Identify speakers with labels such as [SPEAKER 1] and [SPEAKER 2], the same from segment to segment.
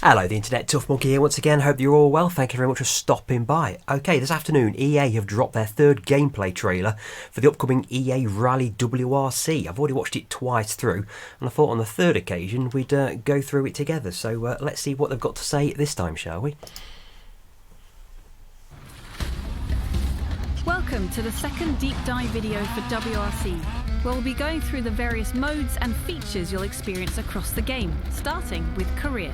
[SPEAKER 1] Hello, the Internet Tough Monkey here once again. Hope you're all well. Thank you very much for stopping by. Okay, this afternoon EA have dropped their third gameplay trailer for the upcoming EA Rally WRC. I've already watched it twice through, and I thought on the third occasion we'd go through it together. So let's see what they've got to say this time, shall we?
[SPEAKER 2] Welcome to the second deep dive video for WRC, where we'll be going through the various modes and features you'll experience across the game, starting with Career.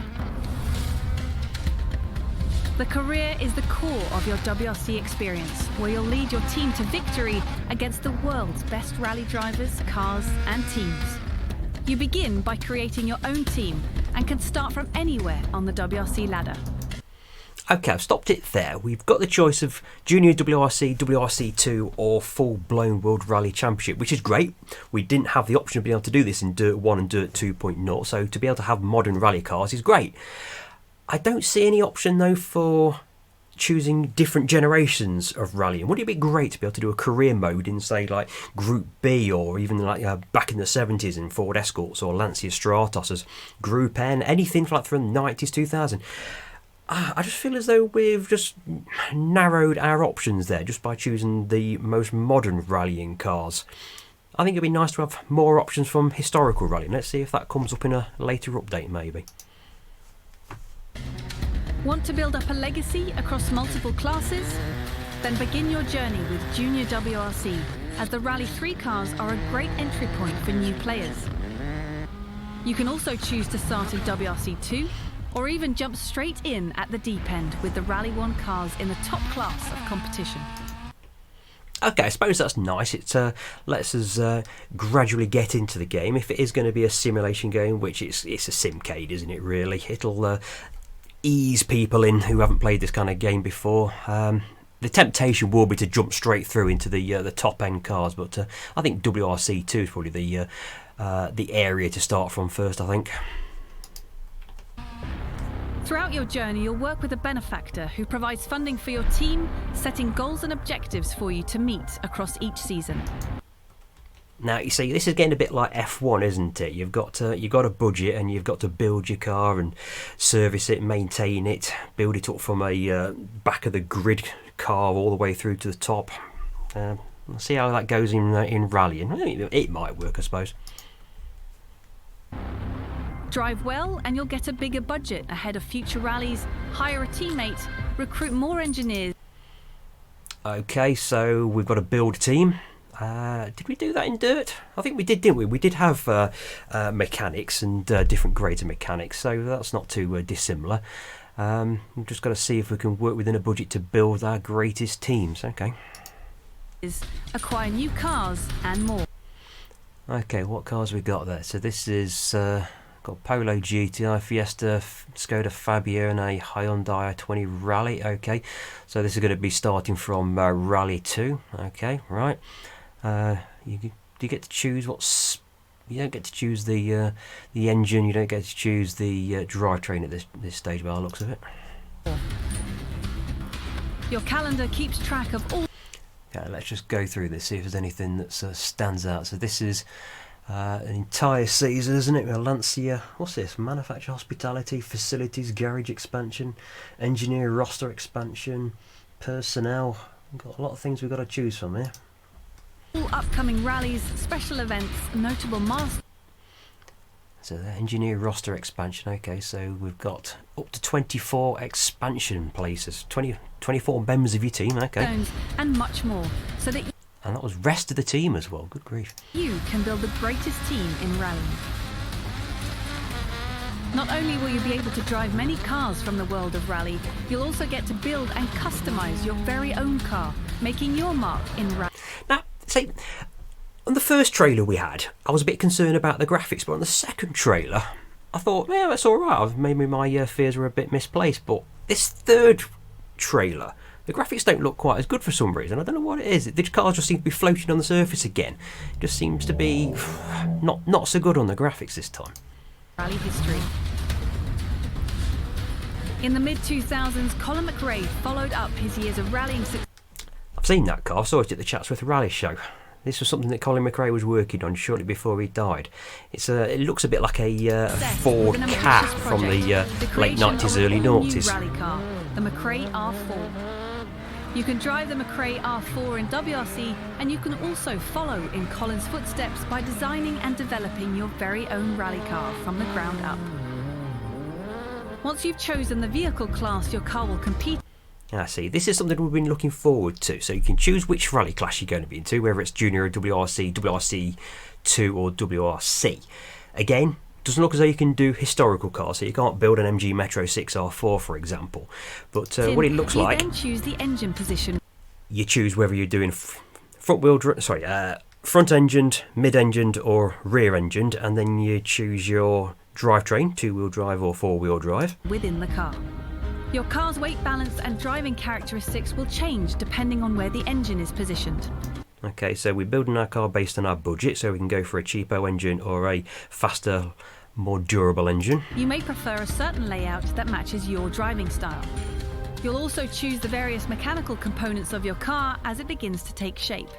[SPEAKER 2] The Career is the core of your WRC experience, where you'll lead your team to victory against the world's best rally drivers, cars and teams. You begin by creating your own team and can start from anywhere on the WRC ladder.
[SPEAKER 1] Okay, I've stopped it there. We've got the choice of Junior WRC, WRC2 or full-blown World Rally Championship, which is great. We didn't have the option of being able to do this in Dirt 1 and Dirt 2.0, so to be able to have modern rally cars is great. I don't see any option though for choosing different generations of rallying. Wouldn't it be great to be able to do a career mode in, say, like Group B, or even like back in the 70s in Ford Escorts or Lancia Stratos as Group N, anything like from the 90s, 2000. I just feel as though we've just narrowed our options there just by choosing the most modern rallying cars. I think it'd be nice to have more options from historical rallying. Let's see if that comes up in a later update maybe.
[SPEAKER 2] Want to build up a legacy across multiple classes? Then begin your journey with Junior WRC, as the Rally 3 cars are a great entry point for new players. You can also choose to start in WRC 2, or even jump straight in at the deep end with the Rally 1 cars in the top class of competition.
[SPEAKER 1] Okay, I suppose that's nice. It lets us gradually get into the game. If it is going to be a simulation game, which it's a simcade, isn't it really? It'll ease people in who haven't played this kind of game before. The temptation will be to jump straight through into the top end cars, but I think WRC2 is probably the area to start from first, I think.
[SPEAKER 2] Throughout your journey, you'll work with a benefactor who provides funding for your team, setting goals and objectives for you to meet across each season.
[SPEAKER 1] Now, you see, this is getting a bit like F1, isn't it? You've got a budget, and you've got to build your car and service it, maintain it, build it up from a back of the grid car all the way through to the top. We'll see how that goes in rallying. It might work, I suppose.
[SPEAKER 2] Drive well and you'll get a bigger budget ahead of future rallies, hire a teammate, recruit more engineers.
[SPEAKER 1] Okay, so we've got a build team. Did we do that in Dirt? I think we did, didn't we? We did have mechanics and different grades of mechanics, so that's not too dissimilar. We've just got to see if we can work within a budget to build our greatest teams. Okay.
[SPEAKER 2] Acquire new cars and more.
[SPEAKER 1] Okay, what cars we got there? So this is got Polo GTI, Fiesta, Skoda Fabia and a Hyundai i20 Rally. Okay, so this is going to be starting from Rally 2. Okay, right. Do you get to choose what's... You don't get to choose the engine, you don't get to choose the drivetrain at this stage by the looks of it.
[SPEAKER 2] Your calendar keeps track of all...
[SPEAKER 1] Okay, let's just go through this, see if there's anything that stands out. So this is an entire season, isn't it? Lancia, what's this? Manufacture, hospitality, facilities, garage expansion, engineer roster expansion, personnel. We've got a lot of things we've got to choose from here.
[SPEAKER 2] All upcoming rallies, special events, notable milestones.
[SPEAKER 1] So the engineer roster expansion. Okay, so we've got up to 24 expansion places, 24 members of your team. Okay,
[SPEAKER 2] and much more, so that
[SPEAKER 1] and that was rest of the team as well. Good grief!
[SPEAKER 2] You can build the greatest team in rallying. Not only will you be able to drive many cars from the world of rally, you'll also get to build and customise your very own car, making your mark in rally.
[SPEAKER 1] Now, see, on the first trailer we had, I was a bit concerned about the graphics, but on the second trailer, I thought, yeah, that's all right. Maybe my fears were a bit misplaced, but this third trailer, the graphics don't look quite as good for some reason. I don't know what it is. The cars just seem to be floating on the surface again. It just seems to be not so good on the graphics this time.
[SPEAKER 2] Rally history. In the mid-2000s, Colin McRae followed up his years of rallying success.
[SPEAKER 1] I've seen that car. I saw it at the Chatsworth Rally Show. This was something that Colin McRae was working on shortly before he died. It looks a bit like a Ford Cat from the late 90s, early 90s.
[SPEAKER 2] Rally car, the McRae R4. You can drive the McRae R4 in WRC, and you can also follow in Colin's footsteps by designing and developing your very own rally car from the ground up. Once you've chosen the vehicle class your car will compete.
[SPEAKER 1] I see. This is something we've been looking forward to. So you can choose which rally class you're going to be into, whether it's Junior or WRC, WRC2 or WRC. Again, doesn't look as though you can do historical cars, so you can't build an MG Metro 6R4, for example. But what it looks like,
[SPEAKER 2] you then choose the engine position.
[SPEAKER 1] You choose whether you're doing front-engined, mid-engined or rear-engined, and then you choose your drivetrain, two-wheel drive or four-wheel drive.
[SPEAKER 2] Within the car. Your car's weight balance and driving characteristics will change depending on where the engine is positioned.
[SPEAKER 1] Okay, so we're building our car based on our budget, so we can go for a cheapo engine or a faster, more durable engine.
[SPEAKER 2] You may prefer a certain layout that matches your driving style. You'll also choose the various mechanical components of your car as it begins to take shape.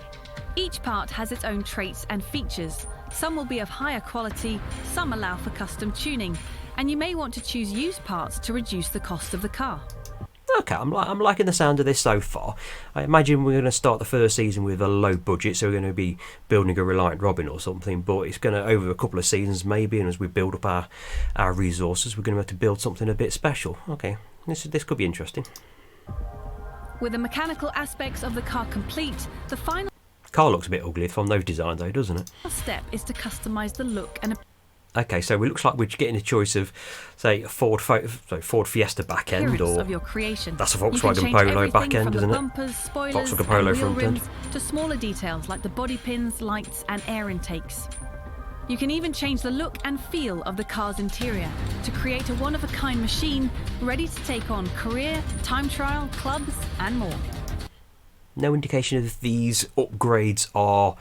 [SPEAKER 2] Each part has its own traits and features. Some will be of higher quality, some allow for custom tuning, and you may want to choose used parts to reduce the cost of the car.
[SPEAKER 1] Okay, I'm liking the sound of this so far. I imagine we're going to start the first season with a low budget, so we're going to be building a Reliant Robin or something, but it's going to, over a couple of seasons maybe, and as we build up our resources, we're going to have to build something a bit special. Okay, this could be interesting.
[SPEAKER 2] With the mechanical aspects of the car complete, the final
[SPEAKER 1] car looks a bit ugly from those designs though, doesn't it?
[SPEAKER 2] step is to customise the look and
[SPEAKER 1] Okay, so it looks like we're getting a choice of, say, a Ford Fiesta back end, or
[SPEAKER 2] of your creation.
[SPEAKER 1] That's a Volkswagen Polo back end, isn't it?
[SPEAKER 2] Bumpers, spoilers,
[SPEAKER 1] Volkswagen Polo
[SPEAKER 2] and
[SPEAKER 1] front
[SPEAKER 2] wheel
[SPEAKER 1] end.
[SPEAKER 2] rims to smaller details like the body pins, lights, and air intakes. You can even change the look and feel of the car's interior to create a one-of-a-kind machine ready to take on career, time trial, clubs, and more.
[SPEAKER 1] No indication of these upgrades are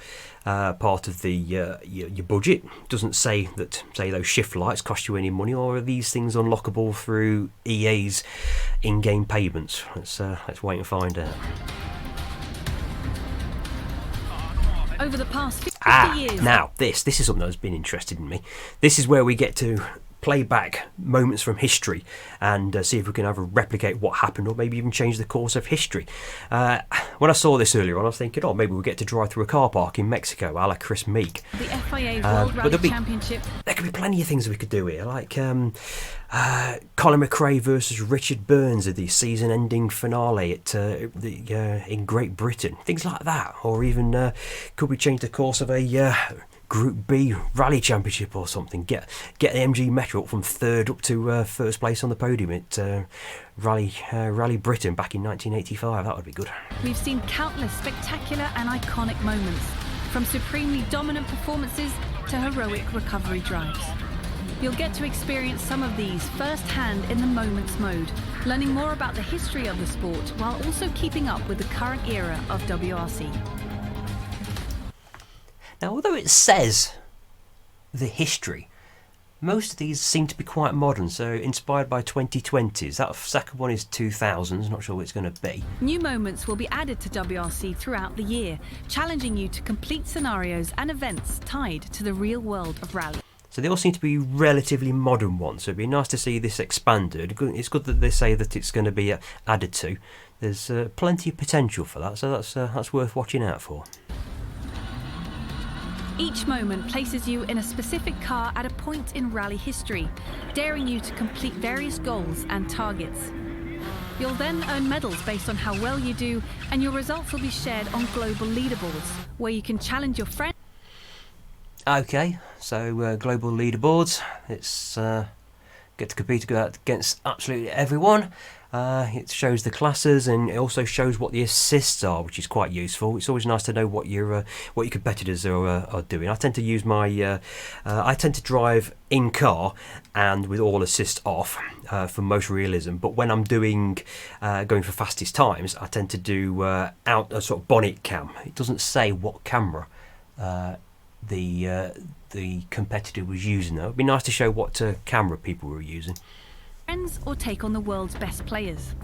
[SPEAKER 1] part of the your budget. Doesn't say that, say, those shift lights cost you any money, or are these things unlockable through EA's in-game payments? Let's wait and find out.
[SPEAKER 2] Over the past 50 years.
[SPEAKER 1] Now this is something that's been interested in me. This is where we get to play back moments from history and see if we can either replicate what happened or maybe even change the course of history. When I saw this earlier on, I was thinking, maybe we'll get to drive through a car park in Mexico, a la Chris Meek.
[SPEAKER 2] The FIA World Rally Championship.
[SPEAKER 1] There could be plenty of things we could do here, like Colin McRae versus Richard Burns at the season-ending finale at in Great Britain, things like that. Or even could we change the course of a Group B Rally Championship or something? Get the MG Metro up from third up to first place on the podium at Rally Britain back in 1985. That would be good.
[SPEAKER 2] We've seen countless spectacular and iconic moments, from supremely dominant performances to heroic recovery drives. You'll get to experience some of these firsthand in the Moments mode, learning more about the history of the sport while also keeping up with the current era of WRC.
[SPEAKER 1] Now, although it says the history, most of these seem to be quite modern, so inspired by 2020s. That second one is 2000s, not sure what it's going to be.
[SPEAKER 2] New moments will be added to WRC throughout the year, challenging you to complete scenarios and events tied to the real world of rally.
[SPEAKER 1] So they all seem to be relatively modern ones, so it'd be nice to see this expanded. It's good that they say that it's going to be added to. There's plenty of potential for that, so that's worth watching out for.
[SPEAKER 2] Each moment places you in a specific car at a point in rally history, daring you to complete various goals and targets. You'll then earn medals based on how well you do, and your results will be shared on global leaderboards, where you can challenge your friends.
[SPEAKER 1] Okay, so global leaderboards. It's get to compete against absolutely everyone. It shows the classes, and it also shows what the assists are, which is quite useful. It's always nice to know what your competitors are doing. I tend to use I tend to drive in car and with all assists off for most realism. But when I'm going for fastest times, I tend to do out a sort of bonnet cam. It doesn't say what camera the competitor was using though. It'd be nice to show what camera people were using.
[SPEAKER 2] Or take on the world's best players.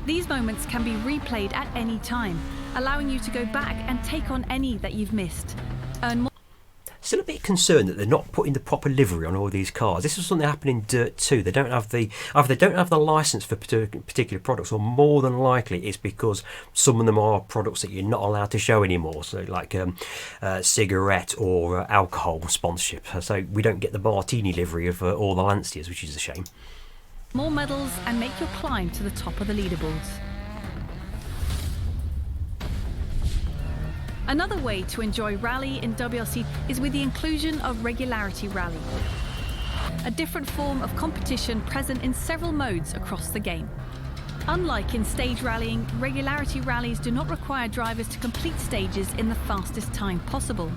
[SPEAKER 2] These moments can be replayed at any time, allowing you to go back and take on any that you've missed. Earn more.
[SPEAKER 1] Still a bit concerned that they're not putting the proper livery on all these cars. This is something happening in Dirt 2. They don't have the either they don't have the license for particular products, or more than likely it's because some of them are products that you're not allowed to show anymore. So like cigarette or alcohol sponsorship. So we don't get the Martini livery of all the Lanciers, which is a shame.
[SPEAKER 2] More medals and make your climb to the top of the leaderboards. Another way to enjoy rally in WRC is with the inclusion of regularity rally, a different form of competition present in several modes across the game. Unlike in stage rallying, regularity rallies do not require drivers to complete stages in the fastest time possible.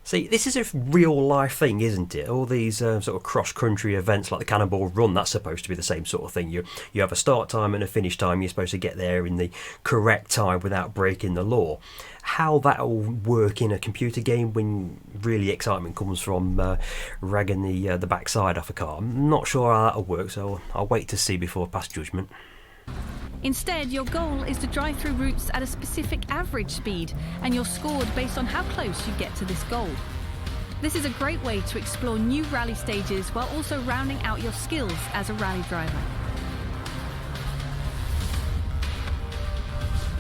[SPEAKER 1] See, this is a real life thing, isn't it? All these sort of cross-country events like the Cannonball Run, that's supposed to be the same sort of thing. You have a start time and a finish time. You're supposed to get there in the correct time without breaking the law. How that'll work in a computer game when really excitement comes from ragging the backside off a car, I'm not sure how that'll work, so I'll wait to see before I pass judgment.
[SPEAKER 2] Instead, your goal is to drive through routes at a specific average speed, and you're scored based on how close you get to this goal. This is a great way to explore new rally stages while also rounding out your skills as a rally driver.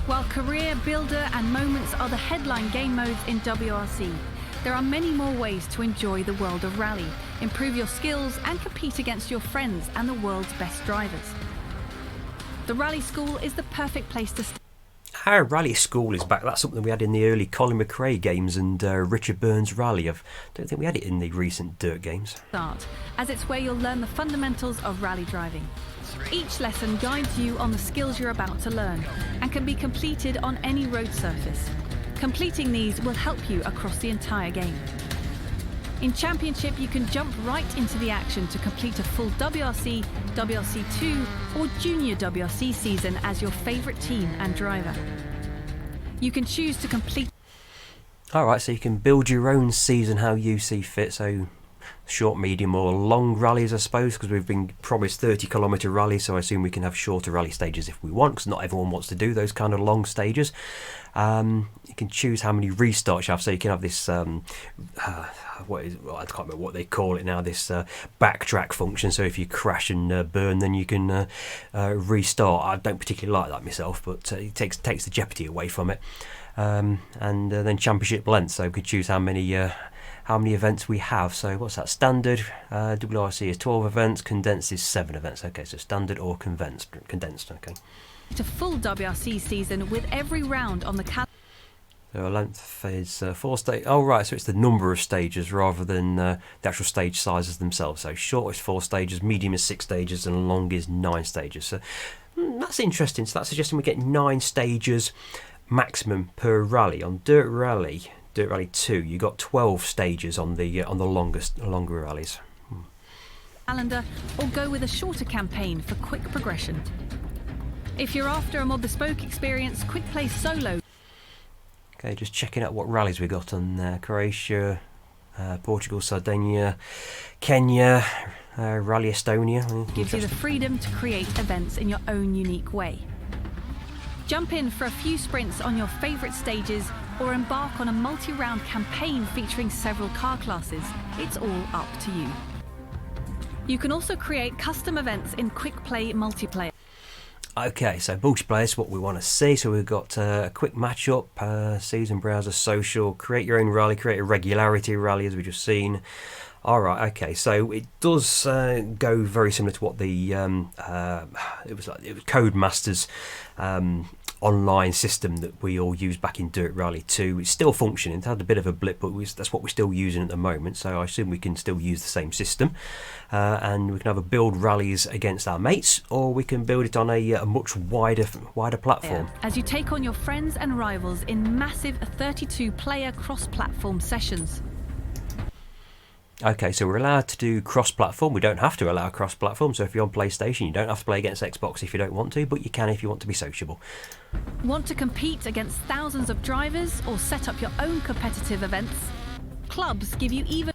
[SPEAKER 2] While Career, Builder and Moments are the headline game modes in WRC, there are many more ways to enjoy the world of rally, improve your skills and compete against your friends and the world's best drivers. The Rally School is the perfect place to start.
[SPEAKER 1] Our Rally School is back. That's something we had in the early Colin McRae games and Richard Burns Rally. I don't think we had it in the recent Dirt games.
[SPEAKER 2] As it's where you'll learn the fundamentals of rally driving. Each lesson guides you on the skills you're about to learn and can be completed on any road surface. Completing these will help you across the entire game. In Championship, you can jump right into the action to complete a full WRC, WRC2 or Junior WRC season as your favourite team and driver. You can choose to complete...
[SPEAKER 1] Alright, so you can build your own season how you see fit, so short, medium or long rallies I suppose, because we've been promised 30-kilometre rallies, so I assume we can have shorter rally stages if we want, because not everyone wants to do those kind of long stages. You can choose how many restarts you have, so you can have this I can't remember what they call it now, this backtrack function, so if you crash and burn then you can restart. I don't particularly like that myself, but it takes the jeopardy away from it. And then Championship length, so we could choose how many events we have. So what's that? Standard WRC is 12 events, condensed is 7 events. Okay, so standard or condensed. Okay.
[SPEAKER 2] To full WRC season with every round on the calendar.
[SPEAKER 1] So a length is 4 stages. Oh right, so it's the number of stages rather than the actual stage sizes themselves. So short is 4 stages, medium is 6 stages, and long is 9 stages. So that's interesting. So that's suggesting we get 9 stages maximum per rally. On Dirt Rally 2, you got 12 stages on the longer rallies.
[SPEAKER 2] Calendar, or go with a shorter campaign for quick progression. If you're after a more bespoke experience, Quick Play Solo.
[SPEAKER 1] Okay, just checking out what rallies we got on there. Croatia, Portugal, Sardinia, Kenya, Rally Estonia.
[SPEAKER 2] Gives you the freedom to create events in your own unique way. Jump in for a few sprints on your favourite stages or embark on a multi-round campaign featuring several car classes. It's all up to you. You can also create custom events in Quick Play Multiplayer.
[SPEAKER 1] Okay, so multiplayer is what we want to see. So we've got a quick matchup, season browser, social, create your own rally, create a regularity rally as we've just seen. All right, okay, so it does go very similar to what the it was Codemasters online system that we all used back in Dirt Rally 2. It's still functioning. It had a bit of a blip, but that's what we're still using at the moment, so I assume we can still use the same system. And we can either build rallies against our mates, or we can build it on a much wider platform.
[SPEAKER 2] As you take on your friends and rivals in massive 32-player cross-platform sessions.
[SPEAKER 1] Okay, so we're allowed to do cross-platform. We don't have to allow cross-platform, so if you're on PlayStation, you don't have to play against Xbox if you don't want to, but you can if you want to be sociable.
[SPEAKER 2] Want to compete against thousands of drivers or set up your own competitive events? Clubs give you even...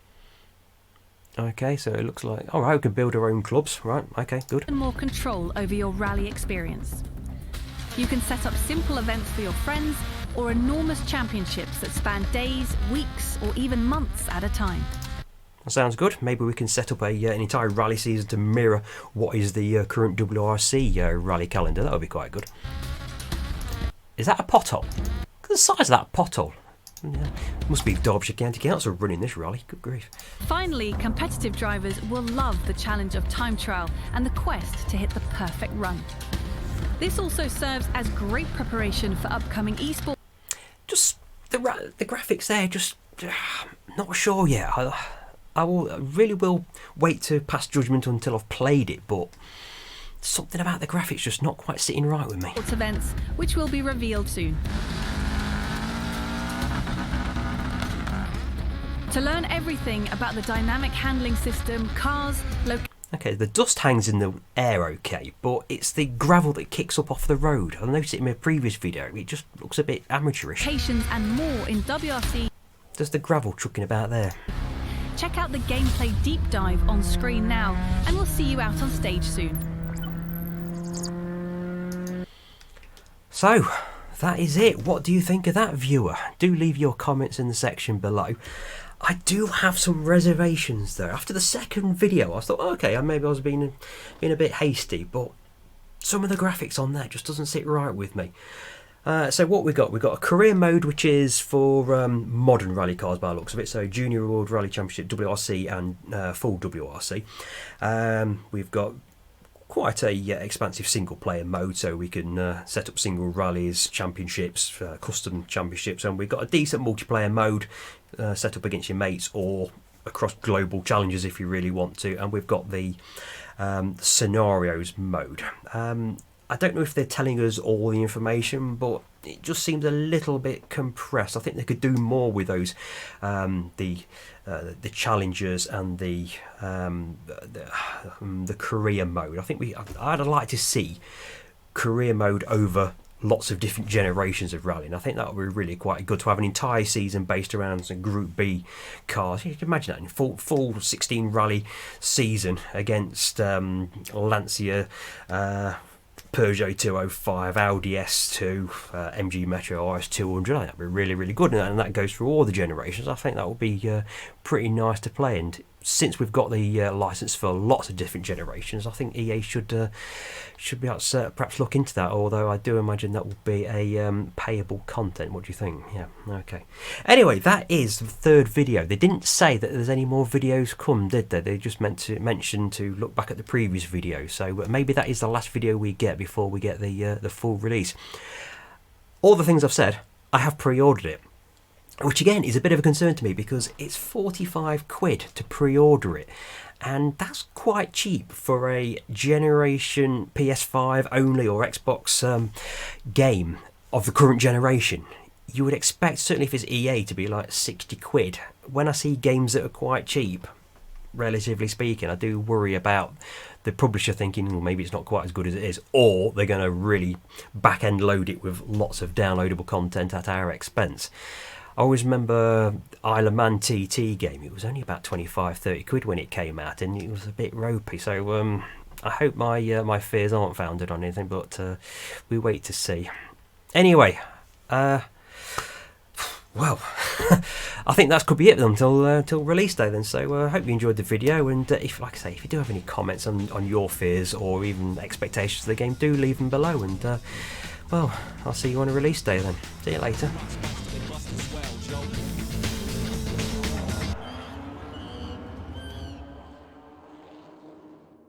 [SPEAKER 1] Okay, so it looks like... Alright, we can build our own clubs. Right, okay, good.
[SPEAKER 2] ...and more control over your rally experience. You can set up simple events for your friends or enormous championships that span days, weeks, or even months at a time.
[SPEAKER 1] That sounds good. Maybe we can set up an entire rally season to mirror what is the current WRC rally calendar. That would be quite good. Is that a pothole? Look at the size of that pothole. Yeah. Must be Derbyshire County Council running this rally. Good grief.
[SPEAKER 2] Finally, competitive drivers will love the challenge of time trial and the quest to hit the perfect run. This also serves as great preparation for upcoming esports.
[SPEAKER 1] Just the graphics there, just not sure yet. I really will wait to pass judgment until I've played it, but something about the graphics just not quite sitting right with me.
[SPEAKER 2] Events, which will be revealed soon. To learn everything about the dynamic handling system, cars,
[SPEAKER 1] Okay, the dust hangs in the air okay, but it's the gravel that kicks up off the road. I noticed it in my previous video, it just looks a bit amateurish.
[SPEAKER 2] locations and more in WRC.
[SPEAKER 1] There's the gravel trucking about there.
[SPEAKER 2] Check out the gameplay deep dive on screen now, and we'll see you out on stage soon.
[SPEAKER 1] So, that is it. What do you think of that, viewer? Do leave your comments in the section below. I do have some reservations though. After the second video, I thought, okay, maybe I was being a bit hasty, but some of the graphics on there just doesn't sit right with me. So what we've got a career mode, which is for modern rally cars by the looks of it. So Junior World Rally Championship, WRC, and full WRC. We've got quite a expansive single player mode, so we can set up single rallies, championships, custom championships, and we've got a decent multiplayer mode set up against your mates or across global challenges if you really want to. And we've got the scenarios mode. I don't know if they're telling us all the information, but it just seems a little bit compressed. I think they could do more with those, the challenges and the career mode. I think I'd like to see career mode over lots of different generations of rallying. I think that would be really quite good to have an entire season based around some Group B cars. You can imagine that in full 16 rally season against Lancia, Peugeot 205, Audi S2, MG Metro RS 200. That'd be really, really good, and that goes through all the generations. I think that would be pretty nice to play. And since we've got the license for lots of different generations, I think EA should be able to perhaps look into that. Although I do imagine that will be a payable content. What do you think? Yeah, okay. Anyway, that is the third video. They didn't say that there's any more videos come, did they? They just meant to mention to look back at the previous video. So maybe that is the last video we get before we get the full release. All the things I've said, I have pre-ordered it, which again is a bit of a concern to me because it's 45 quid to pre-order it, and that's quite cheap for a generation PS5 only or Xbox game of the current generation. You would expect, certainly if it's EA, to be like 60 quid. When I see games that are quite cheap, relatively speaking, I do worry about the publisher thinking, well, maybe it's not quite as good as it is, or they're going to really back-end load it with lots of downloadable content at our expense. I always remember Isle of Man TT game. It was only about 25-30 quid when it came out, and it was a bit ropey. So I hope my fears aren't founded on anything, but we wait to see. Anyway, well, I think that could be it until release day then. So I hope you enjoyed the video, and if, like I say, if you do have any comments on your fears or even expectations of the game, do leave them below, and well, I'll see you on a release day then. See you later.